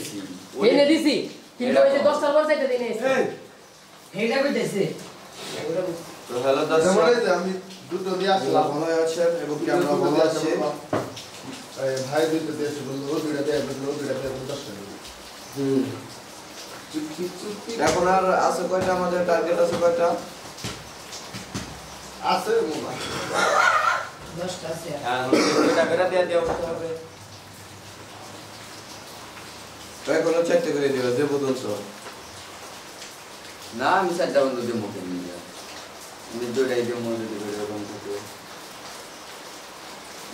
দিছি এনে দিছি কিন্তু ওই যে 10টার পর চাইতে দিনে এইটা কইতেছে তো হ্যালো দর্শক আমি দুটো দিয়ে আসলাম ভালো আছেন এবং কি আমরা ভালো আছি ভাই দুটো দিয়ে বললো দুইটা দিয়ে বললো দুইটা দিয়ে 10 টাকা এখন আর আছে কয়টা আমাদের টার্গেট আছে কয়টা আছে মোবাইল 10টা আছে হ্যাঁ দুইটা করে দিয়ে দেওয়া হবে এখনো 4টা করে দিও দেবো তো না আমি 4টা বন্ধ দেবো কেন আমি দুইটাই দেবো যদি এরকম থাকে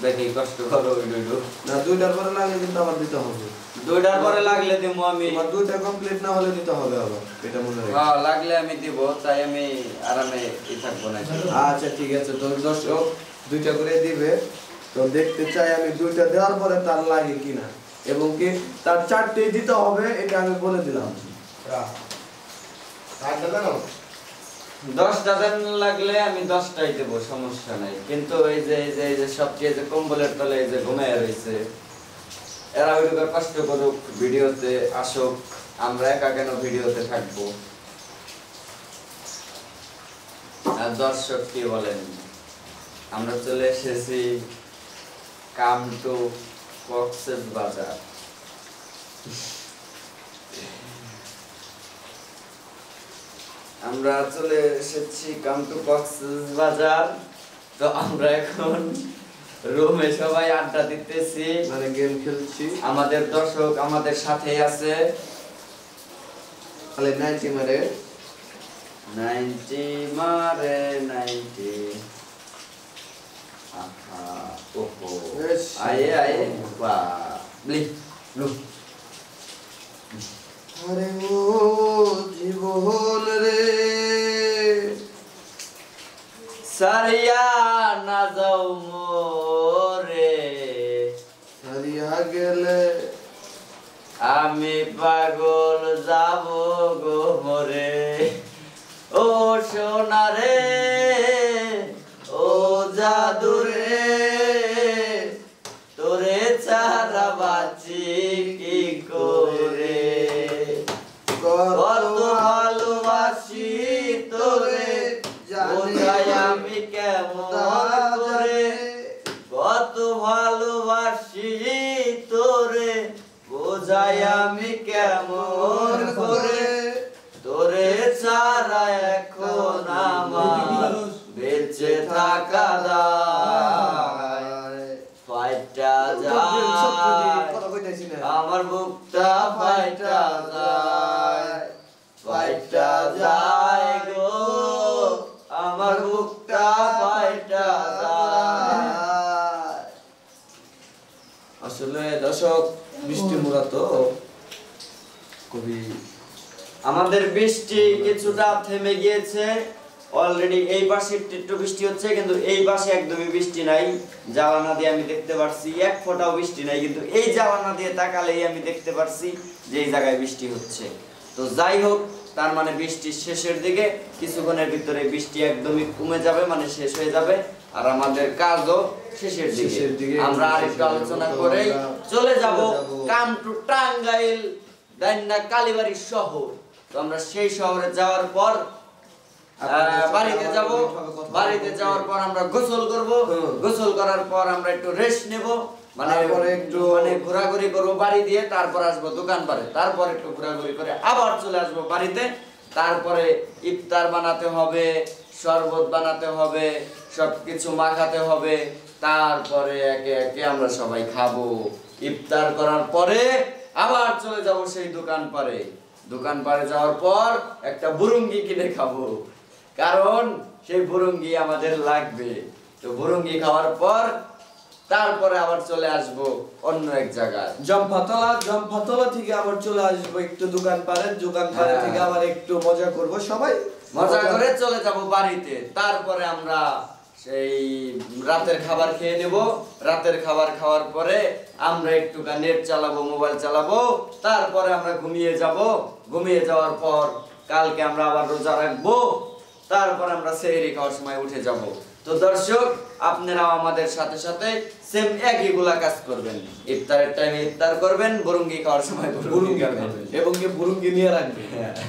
দেখি কষ্ট করো ওইগুলো না দুইটার পরে লাগলে কিন্তু আবার দিতে হবে দুইটার পরে লাগলে দেবো আমি তোমার দুইটা কমপ্লিট না হলে দিতে হবে আবার এটা মনে রাখো হ্যাঁ লাগলে আমি দেব তাই আমি আরামে থাকবো না আচ্ছা ঠিক আছে তো দর্শক দুইটা করে দিবে তো দেখতে চাই আমি দুইটা দেওয়ার পরে তার লাগে কিনা এবং কি তার 4টে দিতে হবে এটা আমি বলে দিলাম আচ্ছা দাও 10টা দেন লাগলে আমি 10টাই দেব সমস্যা নাই কিন্তু এই যে সবচেয়ে যে কম্বলের তলে এই যে ঘুমায় রয়েছে এরা ওইটুকু কষ্ট করুক ভিডিওতে আসুক আমরা একা কেন ভিডিওতে থাকবো আর দর্শক কি বলেন আমরা চলে এসেছি কাম টু কক্সবাজার আমরা চলে এসেছি কাম টু কক্সবাজার তো আমরা এখন রুমে সবাই আড্ডা দিতেছি মানে গেম খেলছি আমাদের দর্শক আমাদের সাথে আছে তাহলে 90 মারে 90 মারে 90 আহা ওহো আয়ে আয়ে বাবলি লু আরে ও জীবন রে সারিয়া না যাও মোরে হারিয়া গেলে আমি পাগল যাব গো মরে ও সোনা রে ও জাদু রে তোরে ছাড়া বাঁচি কি করে কত ভালোবাসি তোরে বোঝাই আমি কেমন করে কত ভালোবাসি তোরে বোঝাই আমি কেমন করে তোরে ছাড়া এখন আমার বেঁচে থাকা দায় ফাইটা যায় আমার বুকটা ফাইটা যায় ফাইটা যায় গো আমার বুকটা ফাইটা যায় আসলে দর্শক বৃষ্টি মোড়া তো খুবই আমাদের বৃষ্টি কিছুটা থেমে গিয়েছে অলরেডি এই পাশে একটু বৃষ্টি হচ্ছে কিন্তু এই পাশে একদমই বৃষ্টি নাই জানালা দিয়ে আমি দেখতে পারছি এক ফোঁটাও বৃষ্টি নাই কিন্তু এই জানালা দিয়ে তাকালেই আমি দেখতে পারছি যে এই জায়গায় বৃষ্টি হচ্ছে তো যাই হোক তার মানে বৃষ্টির শেষের দিকে কিছুক্ষণের ভিতরে বৃষ্টি একদমই কমে যাবে মানে শেষ হয়ে যাবে আর আমাদের কাজও শেষের দিকে আমরা আরেকটু আলোচনা করে চলে যাব কাম টু টাঙ্গাইল দাইন্না কালীবাড়ি শহর তো আমরা সেই শহরে যাওয়ার পর বাড়িতে যাব বাড়িতে যাওয়ার পর আমরা গোসল করব গোসল করার পর আমরা একটু রেস্ট নেব মানে একটু মানে ঘোরাঘুরি করব বাড়ি দিয়ে তারপর আসব দোকান পারে তারপর একটু ঘোরাঘুরি করে আবার চলে আসব বাড়িতে তারপরে ইফতার বানাতে হবে শরবত বানাতে হবে সবকিছু মাখাতে হবে তারপরে একে একে আমরা সবাই খাবো ইফতার করার পরে আবার চলে যাব সেই দোকান পারে যাওয়ার পর একটা বুরুঙ্গি কিনে খাবো কারণ সেই বুরুঙ্গি আমাদের লাগবে তো বুরুঙ্গি খাওয়ার পর তারপরে আবার চলে আসব অন্য এক জায়গায় জম্পাতলা থেকে আবার চলে আসবো একটু দোকান পারে থেকে আবার একটু মজা করব সবাই মজা করে চলে যাব বাড়িতে তারপরে আমরা সেই রাতের খাবার খেয়ে নেব রাতের খাবার খাওয়ার পরে আমরা একটু নেট চালাবো মোবাইল চালাবো তারপরে আমরা ঘুমিয়ে যাওয়ার পর কালকে আমরা আবার রোজা রাখবো তারপর আমরা সেহরি খাওয়ার সময় উঠে যাব তো তো দর্শক আপনারাও আমাদের সাথে সাথে সেম একইগুলা কাজ করবেন, ইফতারের টাইমে ইফতার করবেন, বুরুঙ্গি খাওয়ার সময় বুরুঙ্গি খাবেন এবং কি বুরুঙ্গি নিয়ে রাখবে।